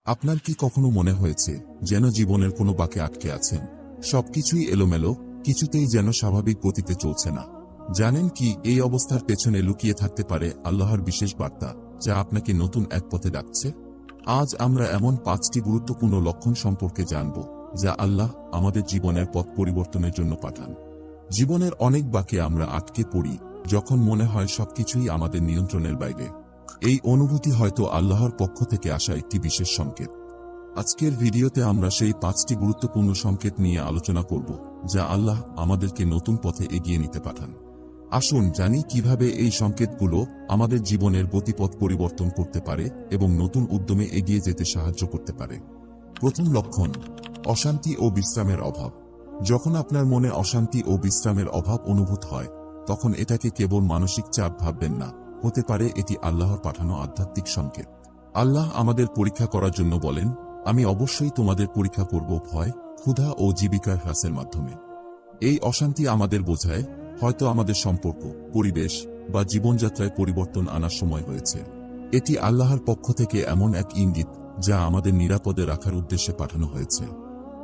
আপনার কি কখনো মনে হয়েছে যেন জীবনের কোনো বাঁকে আটকে আছেন? সবকিছুই এলোমেলো, কিছুতেই যেন স্বাভাবিক গতিতে চলছে না। জানেন কি, এই অবস্থার পেছনে লুকিয়ে থাকতে পারে আল্লাহর বিশেষ বার্তা, যা আপনাকে নতুন এক পথে ডাকছে। আজ আমরা এমন 5টি গুরুত্বপূর্ণ লক্ষণ সম্পর্কে জানব, যা আল্লাহ আমাদের জীবনের পথ পরিবর্তনের জন্য পাঠান। জীবনের অনেক বাঁকে আমরা আটকে পড়ি যখন মনে হয় সবকিছুই আমাদের নিয়ন্ত্রণের বাইরে। এই অনুভূতি হয়তো আল্লাহর পক্ষ থেকে আসা একটি বিশেষ সংকেত। আজকের ভিডিওতে আমরা সেই 5টি গুরুত্বপূর্ণ সংকেত নিয়ে আলোচনা করব, যা আল্লাহ আমাদেরকে নতুন পথে এগিয়ে নিতে পাঠান। আসুন জানি কিভাবে এই সংকেতগুলো আমাদের জীবনের গতিপথ পরিবর্তন করতে পারে এবং নতুন উদ্যমে এগিয়ে যেতে সাহায্য করতে পারে। প্রথম লক্ষণ: অশান্তি ও বিশ্রামের অভাব। যখন আপনার মনে অশান্তি ও বিশ্রামের অভাব অনুভূত হয়, তখন এটাকে কেবল মানসিক চাপ ভাববেন না, হতে পারে এটি আল্লাহর পাঠানো আধ্যাত্মিক সংকেত। আল্লাহ আমাদের পরীক্ষা করার জন্য বলেন, আমি অবশ্যই তোমাদের পরীক্ষা করব ভয়, ক্ষুধা ও জীবিকার হ্রাসের মাধ্যমে। এই অশান্তি আমাদের বোঝায় হয়তো আমাদের সম্পর্ক, পরিবেশ বা জীবনযাত্রায় পরিবর্তন আনার সময় হয়েছে। এটি আল্লাহর পক্ষ থেকে এমন এক ইঙ্গিত, যা আমাদের নিরাপদে রাখার উদ্দেশ্যে পাঠানো হয়েছে।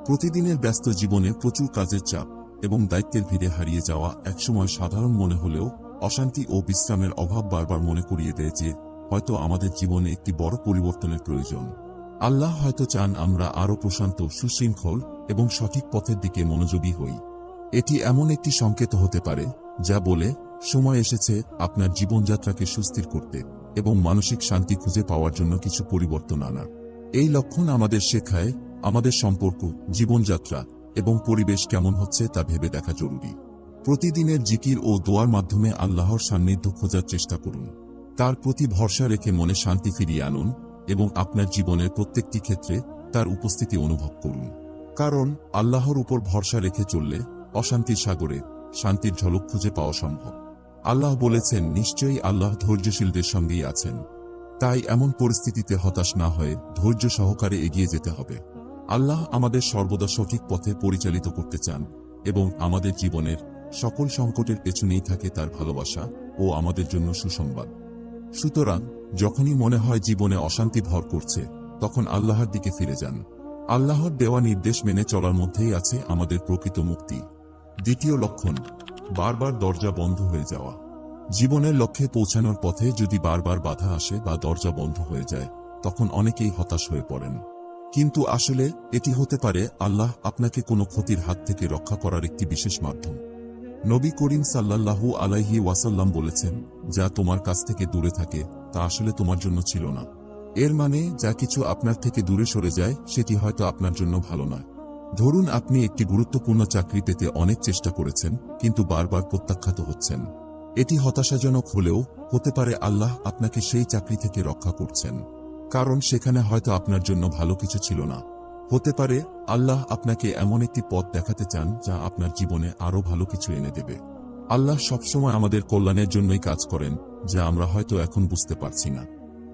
প্রতিদিনের ব্যস্ত জীবনে প্রচুর কাজের চাপ এবং দায়িত্বের ভিড়ে হারিয়ে যাওয়া একসময় সাধারণ মনে হলেও, অশান্তি ও বিশ্রামের অভাব বারবার মনে করিয়ে দেয় যে হয়তো আমাদের জীবনে একটি বড় পরিবর্তনের প্রয়োজন। আল্লাহ হয়তো চান আমরা আরও প্রশান্ত, সুশৃঙ্খল এবং সঠিক পথের দিকে মনোযোগী হই। এটি এমন একটি সংকেত হতে পারে যা বলে, সময় এসেছে আপনার জীবনযাত্রাকে সুস্থির করতে এবং মানসিক শান্তি খুঁজে পাওয়ার জন্য কিছু পরিবর্তন আনার। এই লক্ষণ আমাদের শেখায় আমাদের সম্পর্ক, জীবনযাত্রা এবং পরিবেশ কেমন হচ্ছে তা ভেবে দেখা জরুরি। প্রতিদিনের জিকির ও দোয়ার মাধ্যমে আল্লাহর সান্নিধ্য খোঁজার চেষ্টা করুন। তার প্রতি ভরসা রেখে মনে শান্তি ফিরিয়ে আনুন এবং আপনার জীবনের প্রত্যেকটি ক্ষেত্রে তার উপস্থিতি অনুভব করুন। কারণ আল্লাহর উপর ভরসা রেখে চললে অশান্তির সাগরে শান্তির ঝলক খুঁজে পাওয়া সম্ভব। আল্লাহ বলেছেন, নিশ্চয়ই আল্লাহ ধৈর্যশীলদের সঙ্গেই আছেন। তাই এমন পরিস্থিতিতে হতাশ না হয়ে ধৈর্য সহকারে এগিয়ে যেতে হবে। আল্লাহ আমাদের সর্বদা সঠিক পথে পরিচালিত করতে চান এবং আমাদের জীবনের সকল সংকটের পেছনেই থাকে তার ভালোবাসা ও আমাদের জন্য সুসংবাদ। সুতরাং যখনই মনে হয় জীবনে অশান্তি ভর করছে, তখন আল্লাহর দিকে ফিরে যান। আল্লাহর দেওয়া নির্দেশ মেনে চলার মধ্যেই আছে আমাদের প্রকৃত মুক্তি। দ্বিতীয় লক্ষণ: বারবার দরজা বন্ধ হয়ে যাওয়া। জীবনের লক্ষ্যে পৌঁছানোর পথে যদি বারবার বাধা আসে বা দরজা বন্ধ হয়ে যায়, তখন অনেকেই হতাশ হয়ে পড়েন। কিন্তু আসলে এটি হতে পারে আল্লাহ আপনাকে কোনো ক্ষতির হাত থেকে রক্ষা করার একটি বিশেষ মাধ্যম। নবী করিম সাল্লাল্লাহু আলাইহি ওয়াসাল্লাম বলেছেন, যা তোমার কাছ থেকে দূরে থাকে তা আসলে তোমার জন্য ছিল না। এর মানে যা কিছু আপনার থেকে দূরে সরে যায় সেটি হয়তো আপনার জন্য ভালো নয়। ধরুন আপনি একটি গুরুত্বপূর্ণ চাকরি পেতে অনেক চেষ্টা করেছেন, কিন্তু বারবার প্রত্যাখ্যাত হচ্ছেন। এটি হতাশাজনক হলেও হতে পারে আল্লাহ আপনাকে সেই চাকরি থেকে রক্ষা করছেন, কারণ সেখানে হয়তো আপনার জন্য ভালো কিছু ছিল না। হতে পারে আল্লাহ আপনাকে এমন একটি পথ দেখাতে চান যা আপনার জীবনে আরও ভালো কিছু এনে দেবে। আল্লাহ সবসময় আমাদের কল্যাণের জন্যই কাজ করেন, যা আমরা হয়তো এখন বুঝতে পারছি না।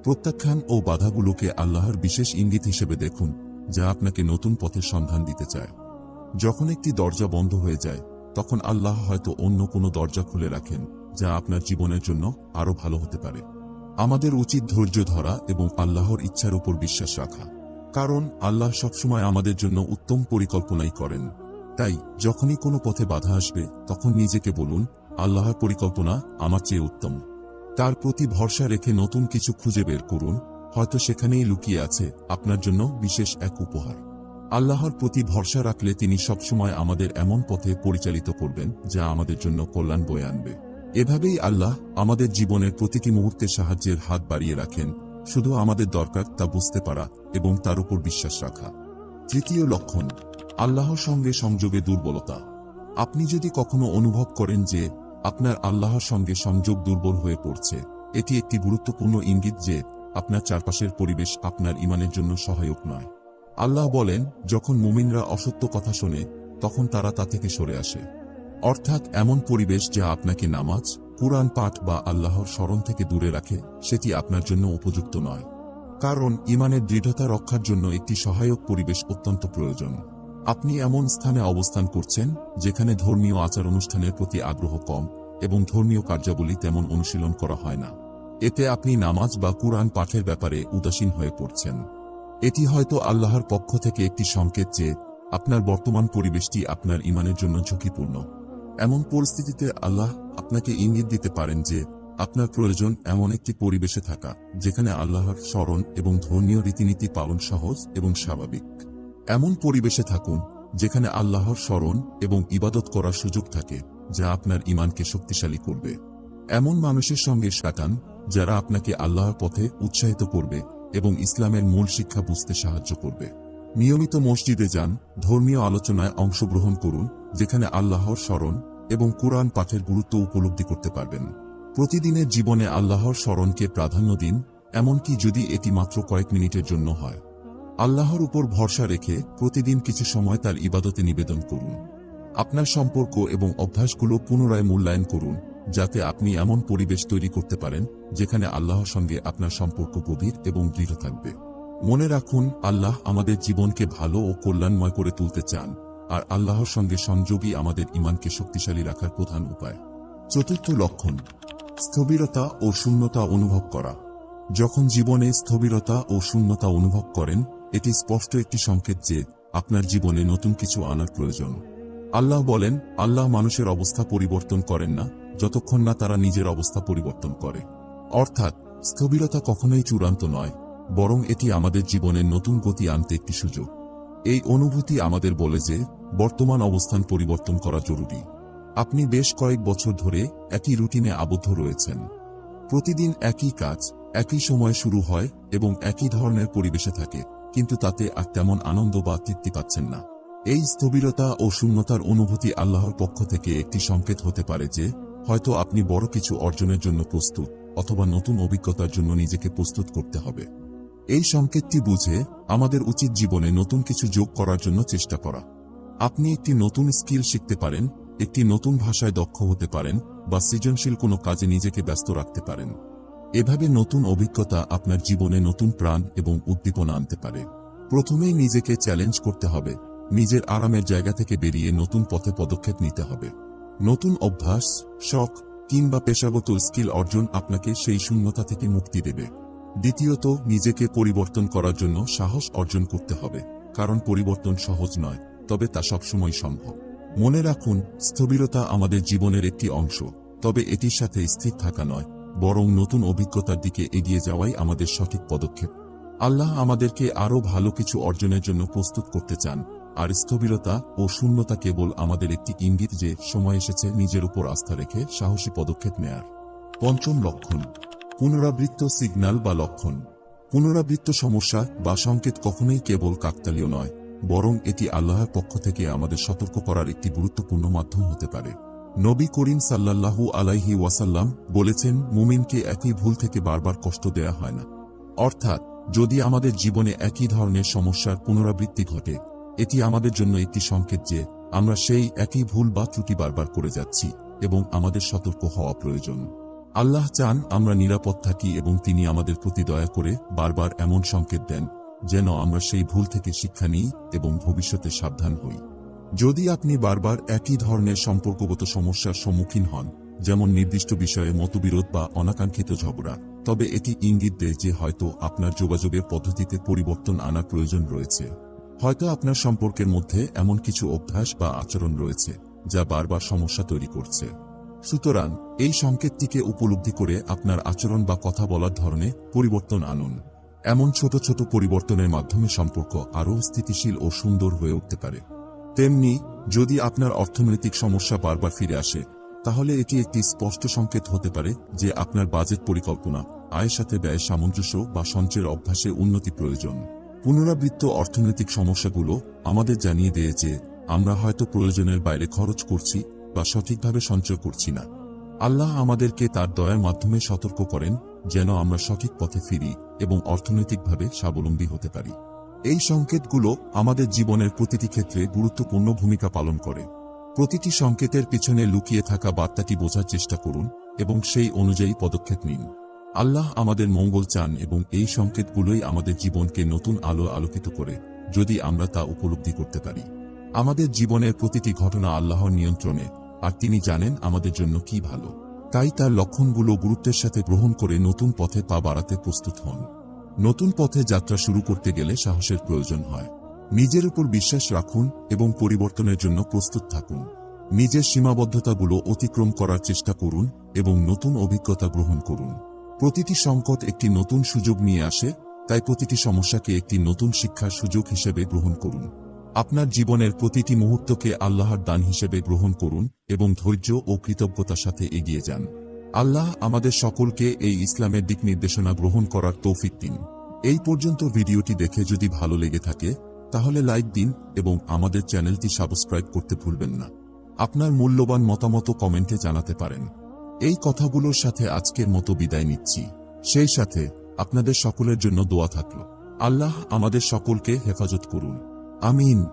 প্রত্যাখ্যান ও বাধাগুলোকে আল্লাহর বিশেষ ইঙ্গিত হিসেবে দেখুন, যা আপনাকে নতুন পথের সন্ধান দিতে চায়। যখন একটি দরজা বন্ধ হয়ে যায়, তখন আল্লাহ হয়তো অন্য কোনো দরজা খুলে রাখেন, যা আপনার জীবনের জন্য আরও ভালো হতে পারে। আমাদের উচিত ধৈর্য ধরা এবং আল্লাহর ইচ্ছার উপর বিশ্বাস রাখা, কারণ আল্লাহ সবসময় আমাদের জন্য উত্তম পরিকল্পনাই করেন। তাই যখনই কোনো পথে বাধা আসবে, তখন নিজেকে বলুন, আল্লাহর পরিকল্পনা আমার চেয়ে উত্তম। তার প্রতি ভরসা রেখে নতুন কিছু খুঁজে বের করুন, হয়তো সেখানেই লুকিয়ে আছে আপনার জন্য বিশেষ এক উপহার। আল্লাহর প্রতি ভরসা রাখলে তিনি সবসময় আমাদের এমন পথে পরিচালিত করবেন যা আমাদের জন্য কল্যাণ বয়ে আনবে। এভাবেই আল্লাহ আমাদের জীবনের প্রতিটি মুহূর্তে সাহায্যের হাত বাড়িয়ে রাখেন, শুধু আমাদের দরকার তা বুঝতে পারা এবং তার উপর বিশ্বাস রাখা। তৃতীয় লক্ষণ: আল্লাহর সঙ্গে সংযোগে দুর্বলতা। আপনি যদি কখনো অনুভব করেন যে আপনার আল্লাহর সঙ্গে সংযোগ দুর্বল হয়ে পড়ছে, এটি একটি গুরুত্বপূর্ণ ইঙ্গিত যে আপনার চারপাশের পরিবেশ আপনার ঈমানের জন্য সহায়ক নয়। আল্লাহ বলেন, যখন মুমিনরা অসত্য কথা শোনে, তখন তারা তা থেকে সরে আসে। অর্থাৎ এমন পরিবেশ যা আপনাকে নামাজ, কুরআন পাঠ বা আল্লাহর স্মরণ থেকে দূরে রাখে, সেটি আপনার জন্য উপযুক্ত নয়। কারণ ঈমানের দৃঢ়তা রক্ষার জন্য একটি সহায়ক পরিবেশ অত্যন্ত প্রয়োজন। আপনি এমন স্থানে অবস্থান করছেন যেখানে ধর্মীয় আচার অনুষ্ঠানের প্রতি আগ্রহ কম এবং ধর্মীয় কার্যাবলী তেমন অনুশীলন করা হয় না। এতে আপনি নামাজ বা কুরআন পাঠের ব্যাপারে উদাসীন হয়ে পড়ছেন। এটি হয়তো আল্লাহর পক্ষ থেকে একটি সংকেত যে আপনার বর্তমান পরিবেশটি আপনার ঈমানের জন্য ঝুঁকিপূর্ণ। এমন পরিস্থিতিতে আল্লাহ আপনাকে ইঙ্গিত দিতে পারেন যে আপনার প্রয়োজন এমন একটি পরিবেশে থাকা যেখানে আল্লাহর স্মরণ এবং ধর্মীয় রীতিনীতি পালন সহজ এবং স্বাভাবিক। এমন পরিবেশে থাকুন যেখানে আল্লাহর স্মরণ এবং ইবাদত করার সুযোগ থাকে, যা আপনার ঈমানকে শক্তিশালী করবে। এমন মানুষের সঙ্গে কাটান যারা আপনাকে আল্লাহর পথে উৎসাহিত করবে এবং ইসলামের মূল শিক্ষা বুঝতে সাহায্য করবে। নিয়মিত মসজিদে যান, ধর্মীয় আলোচনায় অংশগ্রহণ করুন যেখানে আল্লাহর স্মরণ এবং কুরআন পাঠের গুরুত্ব উপলব্ধি করতে পারবেন। প্রতিদিনের জীবনে আল্লাহর স্মরণকে প্রাধান্য দিন, এমনকি যদি এটি মাত্র কয়েক মিনিটের জন্য হয়। আল্লাহর উপর ভরসা রেখে প্রতিদিন কিছু সময় তার ইবাদতে নিবেদন করুন। আপনার সম্পর্ক এবং অভ্যাসগুলো পুনরায় মূল্যায়ন করুন, যাতে আপনি এমন পরিবেশ তৈরি করতে পারেন যেখানে আল্লাহর সঙ্গে আপনার সম্পর্ক গভীর এবং দৃঢ় থাকবে। মনে রাখুন, আল্লাহ আমাদের জীবনকে ভালো ও কল্যাণময় করে তুলতে চান, আর আল্লাহর সঙ্গে সংযোগই আমাদের ঈমানকে শক্তিশালী রাখার প্রধান উপায়। চতুর্থ লক্ষণ, স্থবিরতা ও শূন্যতা অনুভব করা। যখন জীবনে স্থবিরতা ও শূন্যতা অনুভব করেন, এটি স্পষ্ট একটি সংকেত যে আপনার জীবনে নতুন কিছু আনার প্রয়োজন। আল্লাহ বলেন, আল্লাহ মানুষের অবস্থা পরিবর্তন করেন না যতক্ষণ না তারা নিজের অবস্থা পরিবর্তন করে। অর্থাৎ স্থবিরতা কখনোই চূড়ান্ত নয়, বরং এটি আমাদের জীবনে নতুন গতি আনতে একটি সুযোগ। এই অনুভূতি আমাদের বলে যে বর্তমান অবস্থান পরিবর্তন করা জরুরি। আপনি বেশ কয়েক বছর ধরে একই রুটিনে আবদ্ধ রয়েছেন। প্রতিদিন একই কাজ একই সময় শুরু হয় এবং একই ধরনের পরিবেশে থাকে, কিন্তু তাতে আর তেমন আনন্দ বা তৃপ্তি পাচ্ছেন না। এই স্থবিরতা ও শূন্যতার অনুভূতি আল্লাহর পক্ষ থেকে একটি সংকেত হতে পারে যে হয়তো আপনি বড় কিছু অর্জনের জন্য প্রস্তুত, অথবা নতুন অভিজ্ঞতার জন্য নিজেকে প্রস্তুত করতে হবে। এই সংকেতটি বুঝে আমাদের উচিত জীবনে নতুন কিছু যোগ করার জন্য চেষ্টা করা। আপনি একটি নতুন স্কিল শিখতে পারেন, একটি নতুন ভাষায় দক্ষ হতে পারেন, বা সৃজনশীল কোনো কাজে নিজেকে ব্যস্ত রাখতে পারেন। এভাবে নতুন অভিজ্ঞতা আপনার জীবনে নতুন প্রাণ এবং উদ্দীপনা আনতে পারে। প্রথমেই নিজেকে চ্যালেঞ্জ করতে হবে, নিজের আরামের জায়গা থেকে বেরিয়ে নতুন পথে পদক্ষেপ নিতে হবে। নতুন অভ্যাস, শখ কিংবা পেশাগত স্কিল অর্জন আপনাকে সেই শূন্যতা থেকে মুক্তি দেবে। দ্বিতীয়ত, নিজেকে পরিবর্তন করার জন্য সাহস অর্জন করতে হবে, কারণ পরিবর্তন সহজ নয়, তবে তা সবসময় সম্ভব। মনে রাখুন, স্থবিরতা আমাদের জীবনের একটি অংশ, তবে এটির সাথে স্থির থাকা নয়, বরং নতুন অভিজ্ঞতার দিকে এগিয়ে যাওয়াই আমাদের সঠিক পদক্ষেপ। আল্লাহ আমাদেরকে আরও ভালো কিছু অর্জনের জন্য প্রস্তুত করতে চান, আর স্থবিরতা ও শূন্যতা কেবল আমাদের একটি ইঙ্গিত যে সময় এসেছে নিজের উপর আস্থা রেখে সাহসী পদক্ষেপ নেয়ার। পঞ্চম লক্ষণ, পুনরাবৃত্ত সিগন্যাল বা লক্ষণ। পুনরাবৃত্ত সমস্যা বা সংকেত কখনোই কেবল কাকতালীয় নয়, বরং এটি আল্লাহর পক্ষ থেকে আমাদের সতর্ক করার একটি গুরুত্বপূর্ণ মাধ্যম হতে পারে। নবী করিম সাল্লাল্লাহু আলাইহি ওয়াসাল্লাম বলেছেন, মুমিনকে একই ভুল থেকে বারবার কষ্ট দেয়া হয় না। অর্থাৎ, যদি আমাদের জীবনে একই ধরনের সমস্যার পুনরাবৃত্তি ঘটে, এটি আমাদের জন্য একটি সংকেত যে আমরা সেই একই ভুল বা ত্রুটি বারবার করে যাচ্ছি এবং আমাদের সতর্ক হওয়া প্রয়োজন। আল্লাহ চান আমরা নিরাপদ থাকি এবং তিনি আমাদের প্রতি দয়া করে বারবার এমন সংকেত দেন যেন আমরা সেই ভুল থেকে শিক্ষা নিই এবং ভবিষ্যতে সাবধান হই। যদি আপনি বারবার একই ধরনের সম্পর্কগত সমস্যার সম্মুখীন হন, যেমন নির্দিষ্ট বিষয়ে মতবিরোধ বা অনাকাঙ্ক্ষিত ঝগড়া, তবে এটি ইঙ্গিত দেয় যে হয়তো আপনার যোগাযোগের পদ্ধতিতে পরিবর্তন আনার প্রয়োজন রয়েছে। হয়তো আপনার সম্পর্কের মধ্যে এমন কিছু অভ্যাস বা আচরণ রয়েছে যা বারবার সমস্যা তৈরি করছে। সুতরাং এই সংকেতটিকে উপলব্ধি করে আপনার আচরণ বা কথা বলার ধরনে পরিবর্তন আনুন। এমন ছোট ছোট পরিবর্তনের মাধ্যমে সম্পর্ক আরও স্থিতিশীল ও সুন্দর হয়ে উঠতে পারে। তেমনি, যদি আপনার অর্থনৈতিক সমস্যা বারবার ফিরে আসে, তাহলে এটি একটি স্পষ্ট সংকেত হতে পারে যে আপনার বাজেট পরিকল্পনা, আয়ের সাথে ব্যয় সামঞ্জস্য বা সঞ্চয়ের অভ্যাসে উন্নতি প্রয়োজন। পুনরাবৃত্ত অর্থনৈতিক সমস্যাগুলো আমাদের জানিয়ে দেয় যে আমরা হয়তো প্রয়োজনের বাইরে খরচ করছি বা সঠিকভাবে সঞ্চয় করছি না। আল্লাহ আমাদেরকে তার দয়ার মাধ্যমে সতর্ক করেন যেন আমরা সঠিক পথে ফিরি এবং অর্থনৈতিকভাবে স্বাবলম্বী হতে পারি। এই সংকেতগুলো আমাদের জীবনের প্রতিটি ক্ষেত্রে গুরুত্বপূর্ণ ভূমিকা পালন করে। প্রতিটি সংকেতের পিছনে লুকিয়ে থাকা বার্তাটি বোঝার চেষ্টা করুন এবং সেই অনুযায়ী পদক্ষেপ নিন। আল্লাহ আমাদের মঙ্গল চান এবং এই সংকেতগুলোই আমাদের জীবনকে নতুন আলো আলোকিত করে, যদি আমরা তা উপলব্ধি করতে পারি। আমাদের জীবনের প্রতিটি ঘটনা আল্লাহর নিয়ন্ত্রণে, আর তিনি জানেন আমাদের জন্য কি ভালো। তাই তার লক্ষণগুলো গুরুত্বের সাথে গ্রহণ করে নতুন পথে পা বাড়াতে প্রস্তুত হন। নতুন পথে যাত্রা শুরু করতে গেলে সাহসের প্রয়োজন হয়। নিজের উপর বিশ্বাস রাখুন এবং পরিবর্তনের জন্য প্রস্তুত থাকুন। নিজের সীমাবদ্ধতাগুলো অতিক্রম করার চেষ্টা করুন এবং নতুন অভিজ্ঞতা গ্রহণ করুন। প্রতিটি সংকট একটি নতুন সুযোগ নিয়ে আসে, তাই প্রতিটি সমস্যাকে একটি নতুন শিক্ষার সুযোগ হিসেবে গ্রহণ করুন। আপনার জীবনের প্রতিটি মুহূর্তকে আল্লাহর দান হিসেবে গ্রহণ করুন এবং ধৈর্য ও কৃতজ্ঞতার সাথে এগিয়ে যান। আল্লাহ আমাদের সকলকে এই ইসলামের দিক নির্দেশনা গ্রহণ করার তৌফিক দিন। এই পর্যন্ত ভিডিওটি দেখে যদি ভালো লেগে থাকে তাহলে লাইক দিন এবং আমাদের চ্যানেলটি সাবস্ক্রাইব করতে ভুলবেন না। আপনার মূল্যবান মতামত কমেন্টে জানাতে পারেন। এই কথাগুলোর সাথে আজকের মতো বিদায় নিচ্ছি। সেই সাথে আপনাদের সকলের জন্য দোয়া থাকলো। আল্লাহ আমাদের সকলকে হেফাজত করুন। আমিন।